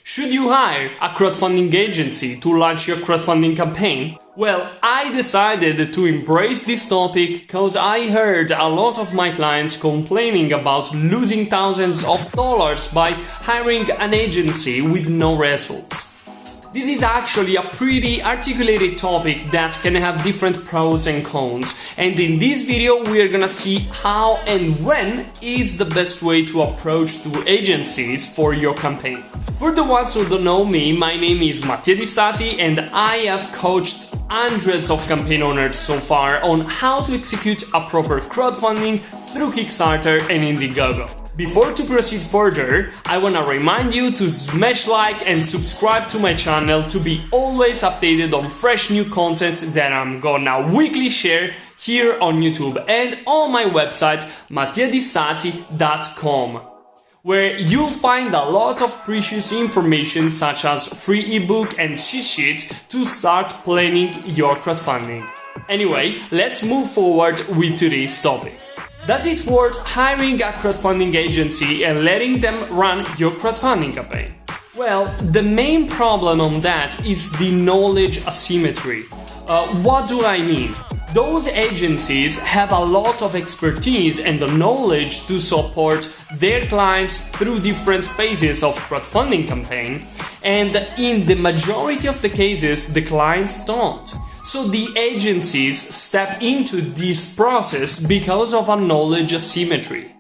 Should you hire a crowdfunding agency to launch your crowdfunding campaign? Well, I decided to embrace this topic because I heard a lot of my clients complaining about losing thousands of dollars by hiring an agency with no results. This is actually a pretty articulated topic that can have different pros and cons, and in this video we are gonna see how and when is the best way to approach to agencies for your campaign. For the ones who don't know me, my name is Mattia di Stasi and I have coached hundreds of campaign owners so far on how to execute a proper crowdfunding through Kickstarter and Indiegogo. Before to proceed further, I wanna remind you to smash like and subscribe to my channel to be always updated on fresh new content that I'm gonna weekly share here on YouTube and on my website mattiadistasi.com, where you'll find a lot of precious information such as free ebook and cheat sheet to start planning your crowdfunding. Anyway, let's move forward with today's topic. Does it worth hiring a crowdfunding agency and letting them run your crowdfunding campaign? Well, the main problem on that is the knowledge asymmetry. What do I mean? Those agencies have a lot of expertise and the knowledge to support their clients through different phases of crowdfunding campaign, and in the majority of the cases, the clients don't. So the agencies step into this process because of a knowledge asymmetry.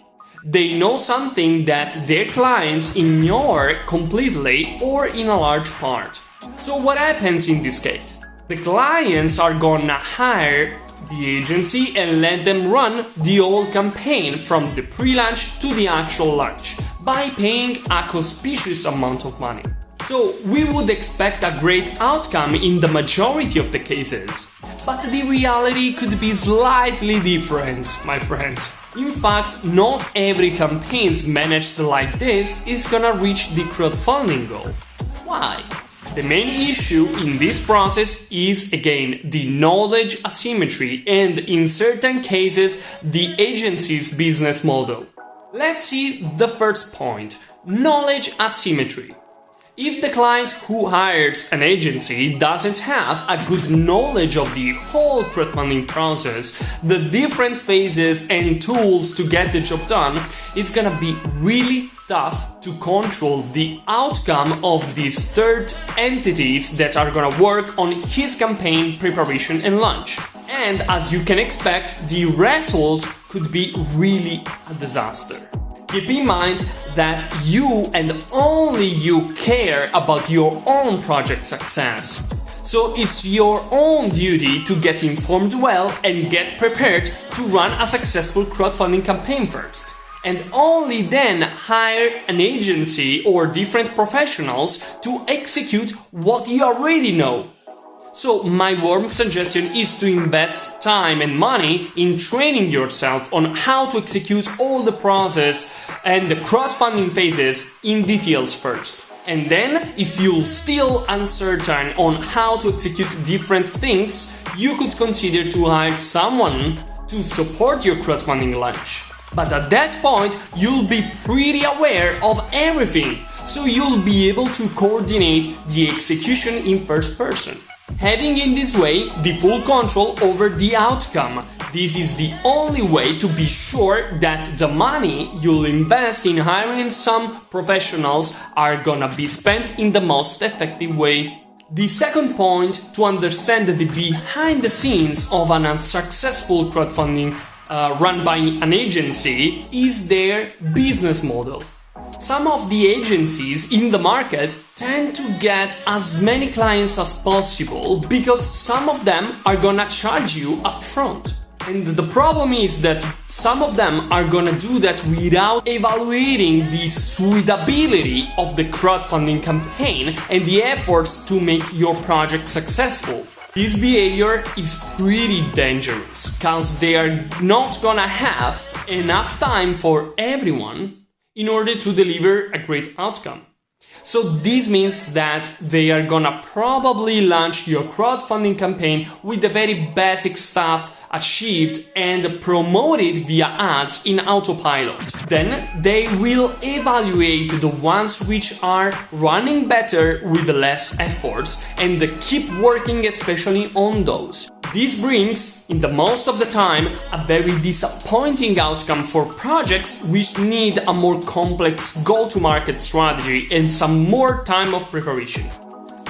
They know something that their clients ignore completely or in a large part. So what happens in this case? The clients are gonna hire the agency and let them run the whole campaign from the pre-launch to the actual launch by paying a conspicuous amount of money. So we would expect a great outcome in the majority of the cases, but the reality could be slightly different, my friend. In fact, not every campaign managed like this is gonna reach the crowdfunding goal. Why? The main issue in this process is, again, the knowledge asymmetry and, in certain cases, the agency's business model. Let's see the first point: knowledge asymmetry. If the client who hires an agency doesn't have a good knowledge of the whole crowdfunding process, the different phases and tools to get the job done, it's gonna be really tough to control the outcome of these third entities that are gonna work on his campaign preparation and launch. And as you can expect, the result could be really a disaster. Keep in mind that you and only you care about your own project success. So it's your own duty to get informed well and get prepared to run a successful crowdfunding campaign first. And only then hire an agency or different professionals to execute what you already know. So my warm suggestion is to invest time and money in training yourself on how to execute all the process and the crowdfunding phases in details first. And then, if you're still uncertain on how to execute different things, you could consider to hire someone to support your crowdfunding launch. But at that point, you'll be pretty aware of everything, so you'll be able to coordinate the execution in first person, having in this way the full control over the outcome. This is the only way to be sure that the money you'll invest in hiring some professionals are gonna be spent in the most effective way. The second point to understand the behind the scenes of an unsuccessful crowdfunding run by an agency is their business model. Some of the agencies in the market tend to get as many clients as possible because some of them are gonna charge you upfront. And the problem is that some of them are gonna do that without evaluating the suitability of the crowdfunding campaign and the efforts to make your project successful. This behavior is pretty dangerous because they are not gonna have enough time for everyone in order to deliver a great outcome. So this means that they are gonna probably launch your crowdfunding campaign with the very basic stuff achieved and promoted via ads in autopilot. Then they will evaluate the ones which are running better with less efforts and keep working especially on those. This brings, in the most of the time, a very disappointing outcome for projects which need a more complex go-to-market strategy and some more time of preparation.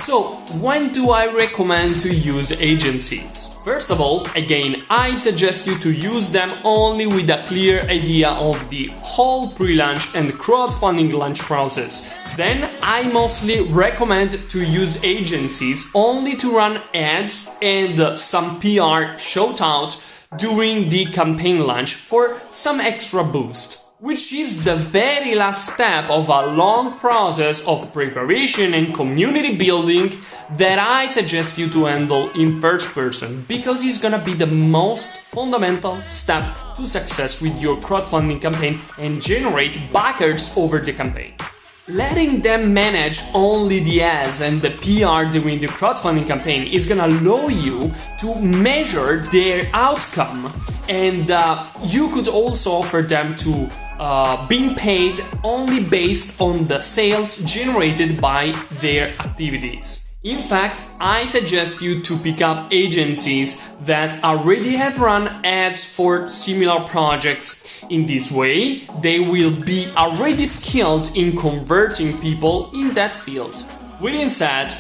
So, when do I recommend to use agencies? First of all, again, I suggest you to use them only with a clear idea of the whole pre-launch and crowdfunding launch process. Then I mostly recommend to use agencies only to run ads and some PR shout-out during the campaign launch for some extra boost, which is the very last step of a long process of preparation and community building that I suggest you to handle in first person, because it's gonna be the most fundamental step to success with your crowdfunding campaign and generate backers over the campaign. Letting them manage only the ads and the PR during the crowdfunding campaign is gonna allow you to measure their outcome, and you could also offer them to being paid only based on the sales generated by their activities. In fact, I suggest you to pick up agencies that already have run ads for similar projects. In this way, they will be already skilled in converting people in that field. With that said,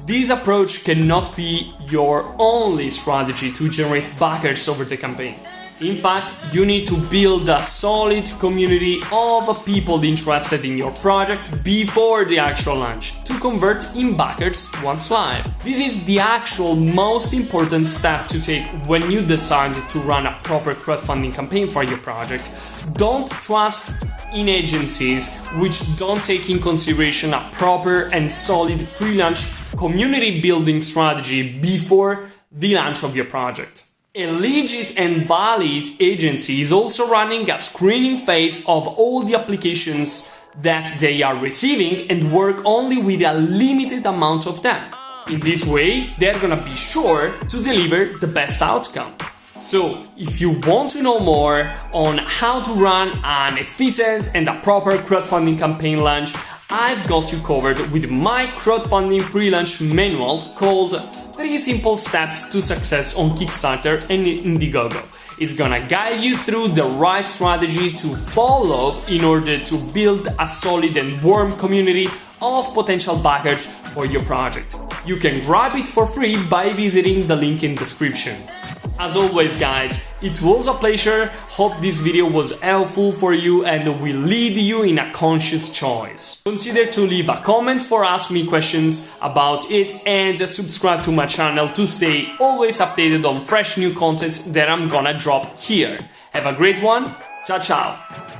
this approach cannot be your only strategy to generate backers over the campaign. In fact, you need to build a solid community of people interested in your project before the actual launch to convert in backers once live. This is the actual most important step to take when you decide to run a proper crowdfunding campaign for your project. Don't trust in agencies which don't take in consideration a proper and solid pre-launch community building strategy before the launch of your project. A legit and valid agency is also running a screening phase of all the applications that they are receiving and work only with a limited amount of them. In this way, they're gonna be sure to deliver the best outcome. So, if you want to know more on how to run an efficient and a proper crowdfunding campaign launch, I've got you covered with my crowdfunding pre-launch manual called 3 Simple Steps to Success on Kickstarter and Indiegogo. It's gonna guide you through the right strategy to follow in order to build a solid and warm community of potential backers for your project. You can grab it for free by visiting the link in description. As always guys, it was a pleasure, hope this video was helpful for you and will lead you in a conscious choice. Consider to leave a comment for Ask Me questions about it and subscribe to my channel to stay always updated on fresh new content that I'm gonna drop here. Have a great one, ciao ciao!